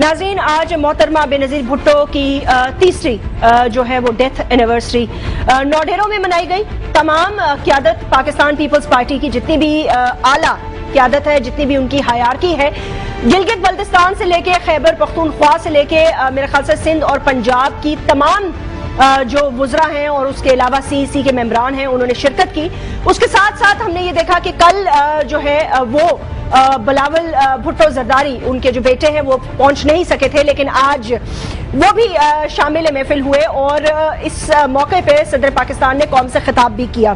नाज़रीन, आज मोहतरमा बेनज़ीर भुट्टो की तीसरी जो है वो डेथ एनिवर्सरी नौडेरों में मनाई गई। तमाम क़यादत पाकिस्तान पीपल्स पार्टी की जितनी भी आला क़यादत है, जितनी भी उनकी हायरार्की है, गिलगित बल्तिस्तान से लेके खैबर पख्तूनख्वा से लेके मेरे ख्याल से सिंध और पंजाब की तमाम जो वुज़रा हैं और उसके अलावा सीईसी के मेंबरान हैं, उन्होंने शिरकत की। उसके साथ साथ हमने ये देखा कि कल जो है वो बिलावल भुट्टो जरदारी, उनके जो बेटे हैं, वो पहुंच नहीं सके थे, लेकिन आज वो भी शामिल महफिल हुए और इस मौके पे सदर पाकिस्तान ने कौम से खिताब भी किया।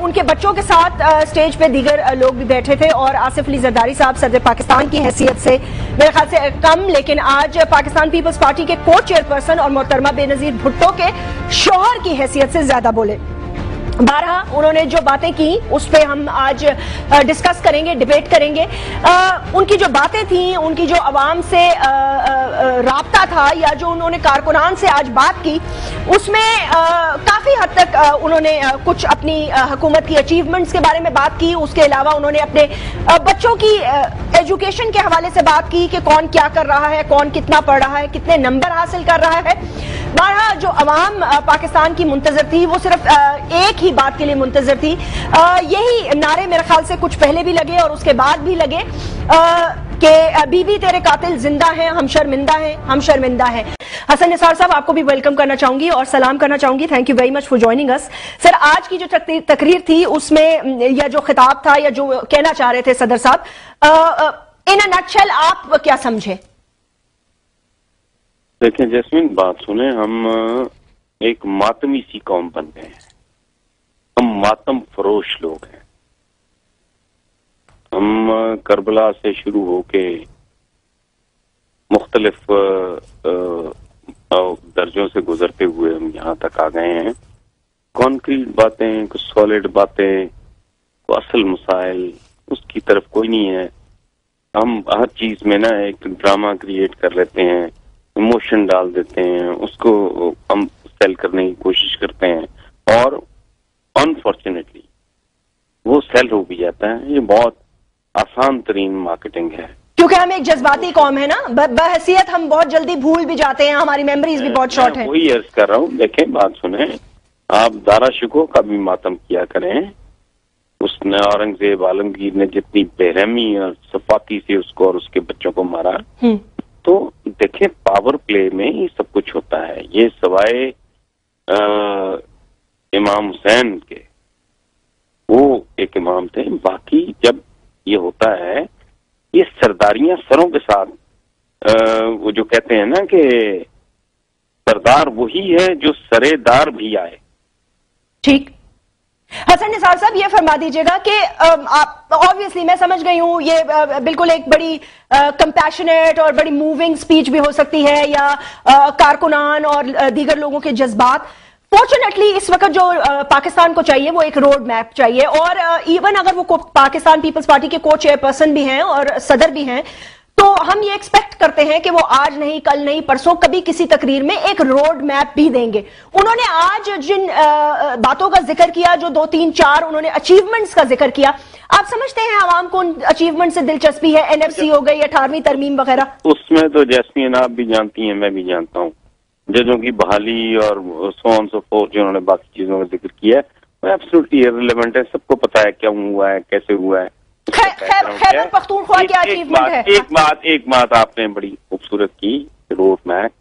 उनके बच्चों के साथ स्टेज पे दीगर लोग भी बैठे थे और आसिफ अली जरदारी साहब सदर पाकिस्तान की हैसियत से मेरे ख्याल से कम, लेकिन आज पाकिस्तान पीपल्स पार्टी के को चेयरपर्सन और मोहतरमा बेनज़ीर भुट्टो के शौहर की हैसियत से ज्यादा बोले। बारह उन्होंने जो बातें की उस पर हम आज डिस्कस करेंगे, डिबेट करेंगे। उनकी जो बातें थी, उनकी जो अवाम से राब्ता था या जो उन्होंने कारकुनान से आज बात की, उसमें काफी हद तक उन्होंने कुछ अपनी हुकूमत की अचीवमेंट्स के बारे में बात की। उसके अलावा उन्होंने अपने बच्चों की एजुकेशन के हवाले से बात की कि कौन क्या कर रहा है, कौन कितना पढ़ रहा है, कितने नंबर हासिल कर रहा है। बारह जो अवाम पाकिस्तान की मुंतजर थी, वो सिर्फ एक ही बात के लिए मुंतजर थी। यही नारे मेरे ख्याल से कुछ पहले भी लगे और उसके बाद भी लगे कि बीबी तेरे कातिल जिंदा हैं, हम शर्मिंदा हैं, हम शर्मिंदा हैं। हसन निसार साहब, आपको भी वेलकम करना चाहूंगी और सलाम करना चाहूंगी। Thank you very much for joining us. Sir, आज की जो तकरीर थी उसमें या जो खिताब था या जो कहना चाह रहे थे सदर साहब, इन अ नटशेल आप क्या समझे? देखें जैस्मीन, बात सुने, हम एक मातमी सी कौम बन गए हैं। हम मातम फरोश लोग हैं। हम करबला से शुरू होके मुख्तलिफ दर्जों से गुजरते हुए हम यहाँ तक आ गए हैं। कॉन्क्रीट बातें, कुछ सॉलिड बातें, कुछ असल मसाइल, उसकी तरफ कोई नहीं है। हम हर चीज में ना एक ड्रामा क्रिएट कर लेते हैं, इमोशन डाल देते हैं, उसको हम सेल करने की कोशिश करते हैं और अनफॉर्चुनेटली वो सेल हो भी जाता है। ये बहुत आसान तरीन मार्केटिंग है, क्योंकि हम एक जज्बाती कौम है ना, बहसीयत हम बहुत जल्दी भूल भी जाते हैं, हमारी मेमोरीज भी बहुत शॉर्ट है। वही अर्ज कर रहा हूँ। देखें, बात सुने, आप दारा शिको का भी मातम किया करें। उसने औरंगजेब आलमगीर ने जितनी बेरहमी और सफाती से उसको और उसके बच्चों को मारा, तो देखें पावर प्ले में ये सब कुछ होता है। ये सवाए इमाम हुसैन के, वो एक इमाम थे, बाकी जब ये होता है, ये सरदारियां सरों के साथ, वो जो कहते हैं ना कि सरदार वही है जो सरेदार भी आए। ठीक। हसन निसार साहब, ये फरमा दीजिएगा कि आप, ऑब्वियसली मैं समझ गई हूँ, ये बिल्कुल एक बड़ी कंपैशनेट और बड़ी मूविंग स्पीच भी हो सकती है या कारकुनान और दीगर लोगों के जज्बात। फॉर्चुनेटली इस वक्त जो पाकिस्तान को चाहिए वो एक रोड मैप चाहिए, और इवन अगर वो पाकिस्तान पीपल्स पार्टी के को चेयरपर्सन भी हैं और सदर भी हैं, तो हम ये एक्सपेक्ट करते हैं कि वो आज नहीं, कल नहीं, परसों कभी किसी तकरीर में एक रोड मैप भी देंगे। उन्होंने आज जिन बातों का जिक्र किया, जो 2, 3, 4 उन्होंने अचीवमेंट्स का जिक्र किया, आप समझते हैं आवाम को उन अचीवमेंट से दिलचस्पी है? एनएफसी हो गई, 18वीं तरमीम वगैरह। उसमें तो जैस्मीन आप भी जानती हैं, मैं भी जानता हूँ, जजों की बहाली और सो ऑन सो फोर्थ, जो उन्होंने बाकी चीजों का जिक्र किया है, वो एब्सोल्युटली इररिलेवेंट है। सबको पता है क्या हुआ है, कैसे हुआ है। खैबर पख्तूनख्वा क्या अचीवमेंट है? एक बात आपने बड़ी खूबसूरत की, रोड मैप।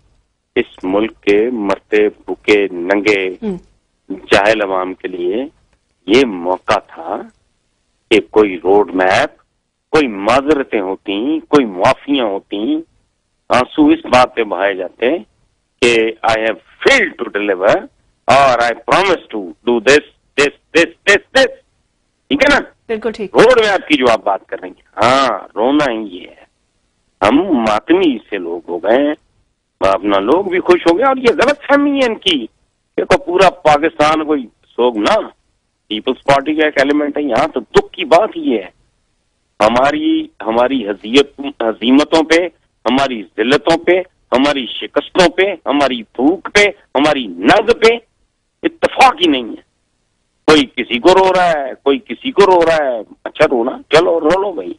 इस मुल्क के मरते भूखे नंगे जाहिल अवाम के लिए ये मौका था कि कोई रोड मैप, कोई माजरतें होती, कोई मुआफियां होती, आंसू इस बात पे बहाए जाते कि I have failed to deliver और I promise to do this this this this this. ठीक है ना? बिल्कुल ठीक। रोड मैप की जो आप बात कर रही हैं, हाँ, रोना ही ये है। हम मातमी से लोग हो गए, अपना लोग भी खुश हो गए, और ये गलत फहमी है इनकी। देखो, पूरा पाकिस्तान कोई सोग ना, पीपल्स पार्टी का एक एलिमेंट है यहाँ। तो दुख की बात ये है, हमारी हजीमतों पे, हमारी जिल्लतों पे, हमारी शिकस्तों पे, हमारी भूख पे, हमारी नज़ पे इत्तेफाक ही नहीं है। कोई किसी को रो रहा है, कोई किसी को रो रहा है। अच्छा रोना, चलो रो लो भाई,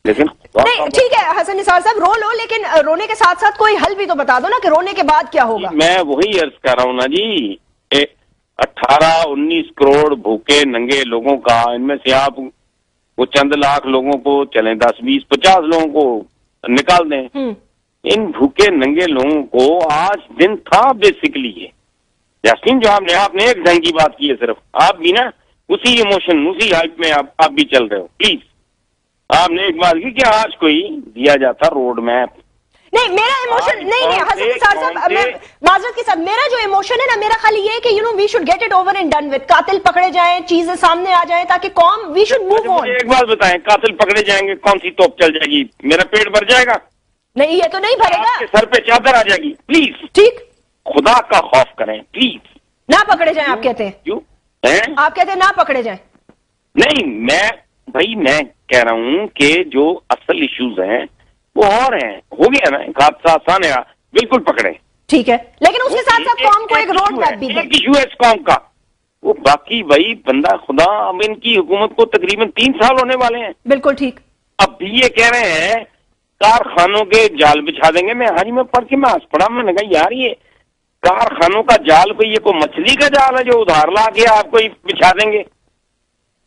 लेकिन नहीं ठीक है हसन निसार साहब, रो लो, लेकिन रोने के साथ साथ कोई हल भी तो बता दो ना कि रोने के बाद क्या होगा। मैं वही अर्ज कर रहा हूँ ना जी, 18-19 करोड़ भूखे नंगे लोगों का, इनमें से आप वो चंद लाख लोगों को, चलें 10-20-50 लोगों को निकाल दें, इन भूखे नंगे लोगों को आज दिन था बेसिकली ये। यासीन जो आपने एक ढंग की बात की है, सिर्फ आप भी ना उसी इमोशन उसी हाइप में आप भी चल रहे हो। प्लीज आपने एक बात की कि आज कोई दिया जाता रोड मैप। नहीं मेरा इमोशन नहीं हसन निसार साहब, माजरत के साथ मेरा जो इमोशन है ना, मेरा खाली ये है कि we should get it over and done with. कातिल पकड़े जाएं, चीजें सामने आ जाएं, ताकि कौम वी शुड मूव ऑन। एक बात बताएं, कातिल पकड़े जाएंगे, कौन सी तोप चल जाएगी? मेरा पेट भर जाएगा? नहीं ये तो नहीं भरेगा। आपके सर पे चादर आ जाएगी? प्लीज ठीक, खुदा का खौफ करें प्लीज। ना पकड़े जाएं आप कहते हैं? क्यों आप कहते हैं ना पकड़े जाएं? नहीं मैं कह रहा हूं कि जो असल इश्यूज हैं वो और हैं। हो गया ना हादसा आसान है, बिल्कुल पकड़े, ठीक है, लेकिन उसके साथ साथ कौम को एक रोड मैप भी एक इशू है इस कौम का। वो बाकी वही बंदा खुदा, अब इनकी हुकूमत को तकरीबन 3 साल होने वाले हैं। बिल्कुल ठीक। अब भी ये कह रहे हैं कारखानों के जाल बिछा देंगे। मैं हाजी में पढ़ के मैं हंस पड़ा, मैंने कहा यार ये कारखानों का जाल कोई, ये कोई मछली का जाल है जो उधार ला के आपको बिछा देंगे?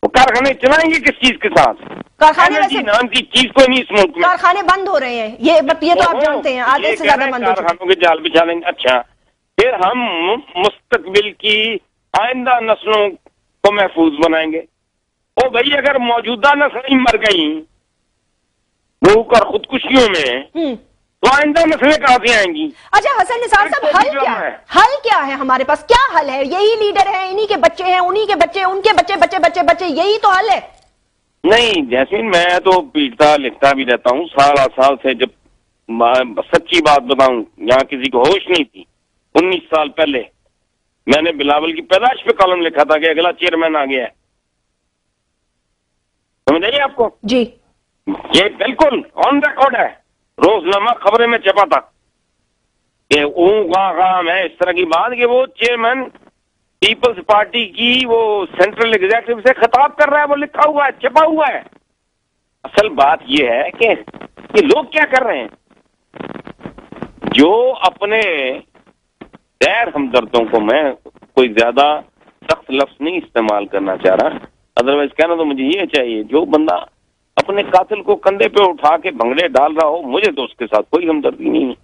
वो कारखाने चलाएंगे किस चीज के साथ? कारखाने वैसे नाम की चीज कोई नहीं इस मुल्क में। कारखाने बंद हो रहे हैं, ये तो आप जानते हैं, आधे से ज्यादा बंद हो चुके हैं। कारखानों के जाल बिछा देंगे। अच्छा, फिर हम मुस्तकबिल की आइंदा नस्लों को महफूज बनाएंगे। ओ भाई, अगर मौजूदा नस्लें मर गई भूख और खुदकुशियों में, तो आइंदा नस्लें कहां से आएंगी? अच्छा हसन निसार साहब, हल क्या है हमारे पास? क्या हल है? यही लीडर है, इन्हीं के बच्चे हैं, उन्हीं के बच्चे, उनके बच्चे बच्चे बच्चे बच्चे, यही तो हल है? नहीं जैस्मीन, मैं तो पीटता लिखता भी रहता हूँ साल से। जब सच्ची बात बताऊं, यहाँ किसी को होश नहीं थी। 19 साल पहले मैंने बिलावल की पैदाइश पे कॉलम लिखा था कि अगला चेयरमैन आ गया है। समझ आइए आपको जी? ये बिल्कुल ऑन रिकॉर्ड है, रोजनामा खबरें में छपा था कि है इस तरह की बात कि वो चेयरमैन पीपल्स पार्टी की वो सेंट्रल एग्जीक्यूटिव से खिताब कर रहा है। वो लिखा हुआ है, छपा हुआ है। असल बात ये है कि ये लोग क्या कर रहे हैं, जो अपने गैर हमदर्दों को, मैं कोई ज्यादा सख्त लफ्ज नहीं इस्तेमाल करना चाह रहा, अदरवाइज कहना तो मुझे ये चाहिए, जो बंदा अपने कातिल को कंधे पे उठा के भंगड़े डाल रहा हो, मुझे तो उसके साथ कोई हमदर्दी नहीं है।